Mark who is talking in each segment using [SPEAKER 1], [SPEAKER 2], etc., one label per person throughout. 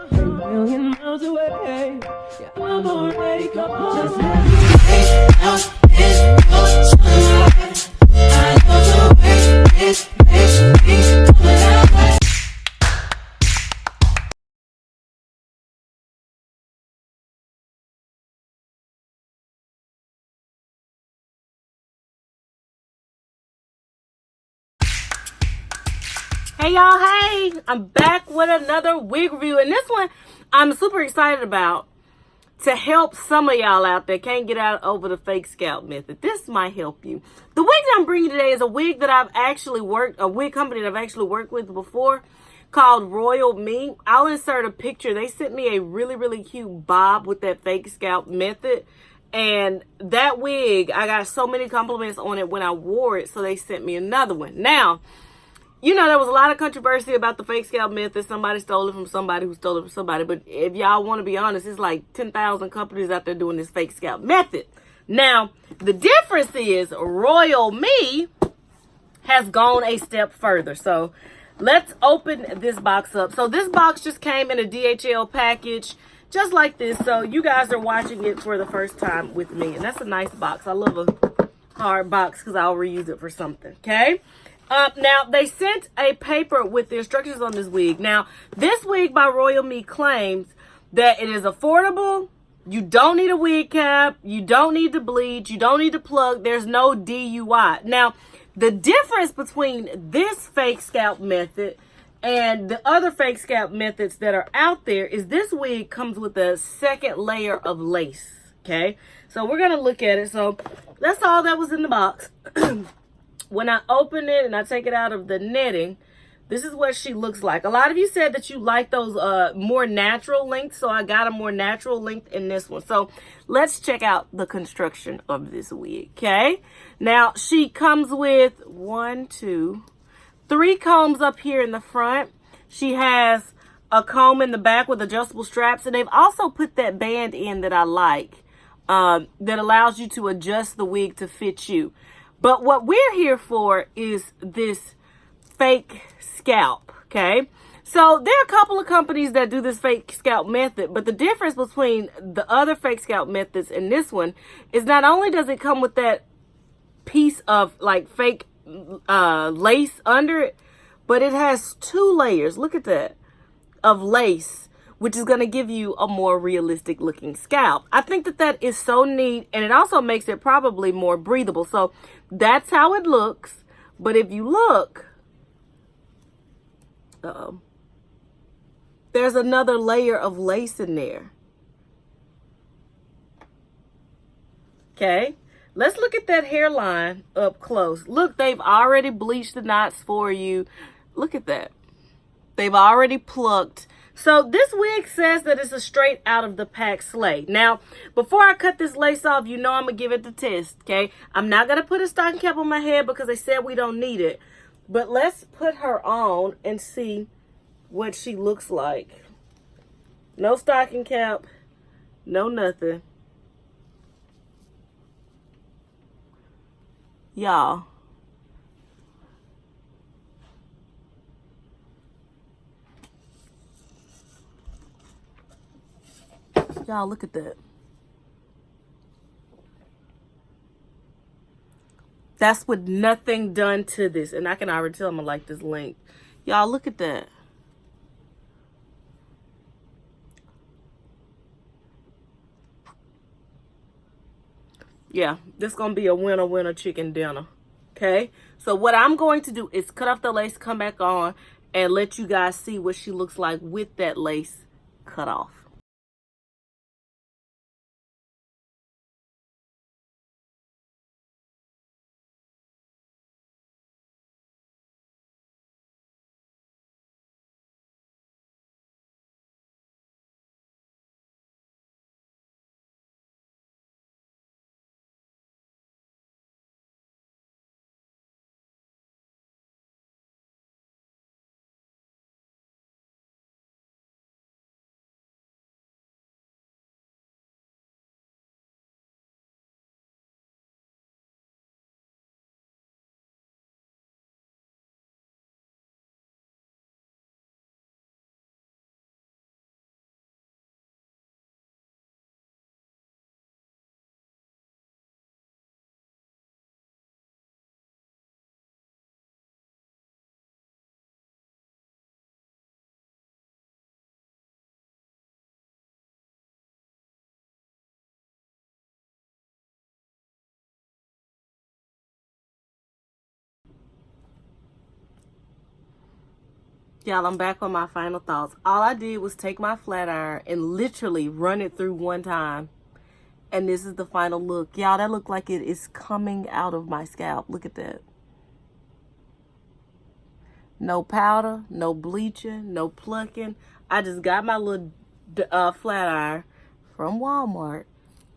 [SPEAKER 1] a million miles away. Yeah, I'm already gone. Just
[SPEAKER 2] Hey y'all, hey! I'm back with another wig review, and this one I'm super excited about to help some of y'all out that can't get out over the fake scalp method. This might help you. The wig that I'm bringing today is a wig that a wig company that I've actually worked with before called Royalme. I'll insert a picture. They sent me a really cute bob with that fake scalp method. And that wig, I got so many compliments on it when I wore it, so they sent me another one. Now, you know, there was a lot of controversy about the fake scalp method. Somebody stole it from somebody who stole it from somebody. But if y'all want to be honest, it's like 10,000 companies out there doing this fake scalp method. Now, the difference is Royalme has gone a step further. So let's open this box up. So this box just came in a DHL package, just like this. So you guys are watching it for the first time with me. And that's a nice box. I love a hard box because I'll reuse it for something. Okay. Now, they sent a paper with the instructions on this wig. Now, this wig by Royalme claims that it is affordable. You don't need a wig cap. You don't need to bleach. You don't need to plug. There's no DUI. Now, the difference between this fake scalp method and the other fake scalp methods that are out there is this wig comes with a second layer of lace. Okay, so we're going to look at it. So that's all that was in the box. When I open it and I take it out of the netting, this is what she looks like. A lot of you said that you like those more natural lengths, so I got a more natural length in this one. So let's check out the construction of this wig, okay? Now, she comes with 3 combs up here in the front. She has a comb in the back with adjustable straps, and they've also put that band in that I like, that allows you to adjust the wig to fit you. But what we're here for is this fake scalp, okay? So there are a couple of companies that do this fake scalp method, but the difference between the other fake scalp methods and this one is not only does it come with that piece of like fake lace under it, but it has 2 layers, look at that, of lace, which is going to give you a more realistic looking scalp. I think that that is so neat, and it also makes it probably more breathable. So that's how it looks. But if you look, there's another layer of lace in there. Okay, let's look at that hairline up close. Look, they've already bleached the knots for you. Look at that. They've already plucked. So this wig says that it's a straight out of the pack sleigh. Now, before I cut this lace off, you know I'm going to give it the test, okay? I'm not going to put a stocking cap on my head because they said we don't need it. But let's put her on and see what she looks like. No stocking cap, no nothing. Y'all. Y'all, look at that. That's with nothing done to this. And I can already tell I'm going to like this length. Y'all, look at that. Yeah, this is going to be a winner chicken dinner. Okay? So what I'm going to do is cut off the lace, come back on, and let you guys see what she looks like with that lace cut off. Y'all, I'm back on my final thoughts. All I did was take my flat iron and literally run it through one time. And this is the final look. Y'all, that look like it is coming out of my scalp. Look at that. No powder, no bleaching, no plucking. I just got my little flat iron from Walmart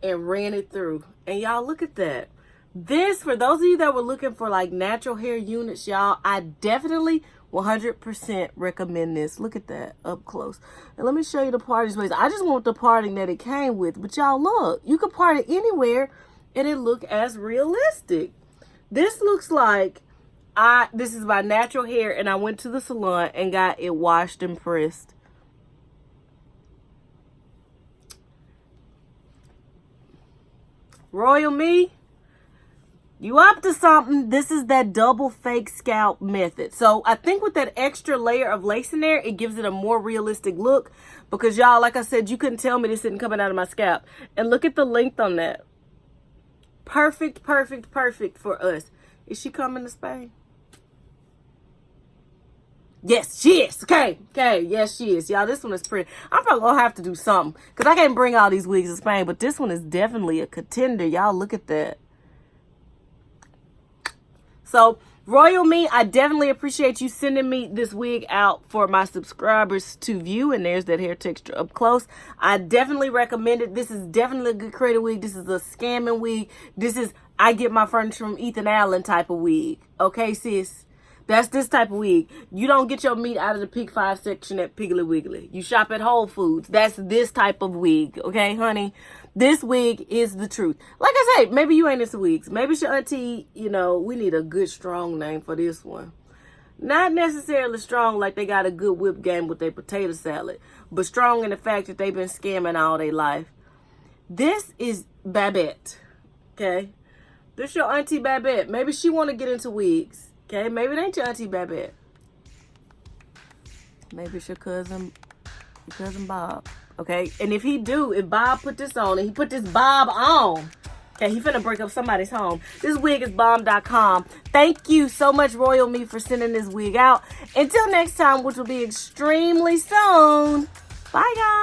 [SPEAKER 2] and ran it through. And y'all, look at that. This, for those of you that were looking for like natural hair units, y'all, I definitely 100% recommend this. Look at that up close. And let me show you the parting space. I just want the parting that it came with. But y'all, look, you can part it anywhere and it look as realistic. This looks like this is my natural hair and I went to the salon and got it washed and pressed. Royalme, you up to something. This is that double fake scalp method. So I think with that extra layer of lace in there, it gives it a more realistic look. Because y'all, like I said, you couldn't tell me this isn't coming out of my scalp. And look at the length on that. Perfect, perfect, perfect for us. Is she coming to Spain? Yes, she is. Okay, yes, she is. Y'all, this one is pretty. I'm probably going to have to do something. Because I can't bring all these wigs to Spain. But this one is definitely a contender. Y'all, look at that. So, Royalme, I definitely appreciate you sending me this wig out for my subscribers to view. And there's that hair texture up close. I definitely recommend it. This is definitely a good creative wig. This is a scamming wig. This is, I get my furniture from Ethan Allen type of wig. Okay, sis? That's this type of wig. You don't get your meat out of the Pick 5 section at Piggly Wiggly. You shop at Whole Foods. That's this type of wig. Okay, honey? This wig is the truth. Like I say, maybe you ain't into wigs. Maybe it's your auntie, you know, we need a good, strong name for this one. Not necessarily strong like they got a good whip game with their potato salad, but strong in the fact that they've been scamming all their life. This is Babette, okay? This your auntie Babette. Maybe she want to get into wigs, okay? Maybe it ain't your auntie Babette. Maybe it's your cousin Bob. Okay, and if Bob put this on and he put this Bob on, okay, he finna break up somebody's home. This wig is bomb.com. Thank you so much, Royalme, for sending this wig out. Until next time, which will be extremely soon. Bye, guys.